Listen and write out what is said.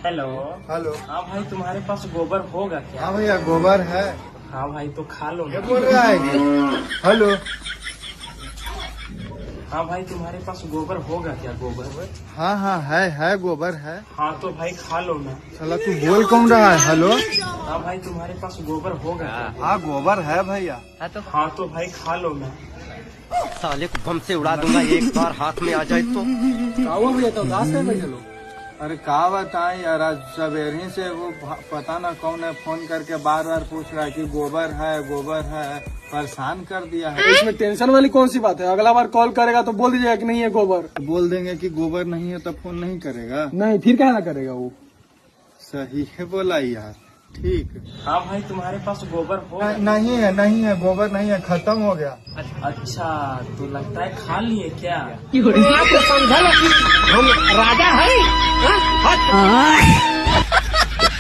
Hello. Hello. हाँ भाई, तुम्हारे पास गोबर होगा क्या? हाँ भैया गोबर है। हाँ भाई, तो खा लो क्या ना। बोल रहा है ये? हेलो। हाँ भाई, तुम्हारे पास गोबर होगा क्या? गोबर? हाँ हाँ है गोबर है। हाँ तो भाई खा लो ना। चला तू बोल कौन रहा है? हेलो। हाँ भाई, तुम्हारे पास गोबर होगा क्या? हाँ गोबर है भैया। हाँ तो भाई खा लो ना। साले को बम से उड़ा दूंगा एक बार हाथ में आ जाए तो। भैया तो उदास है बैठे लोग। अरे का बताएं यार, आज सवेरे से वो पता ना कौन है फोन करके बार बार पूछ रहा है कि गोबर है, परेशान कर दिया है। इसमें टेंशन वाली कौन सी बात है? अगला बार कॉल करेगा तो बोल दीजिएगा कि नहीं है गोबर। बोल देंगे कि गोबर नहीं है तब फोन नहीं करेगा। नहीं फिर क्या ना करेगा वो। सही है बोला यार। ठीक। हाँ भाई, तुम्हारे पास गोबर होगा? नहीं है गोबर नहीं है, खत्म हो गया। अच्छा, तो लगता है खा लिए क्या? हम राजा है।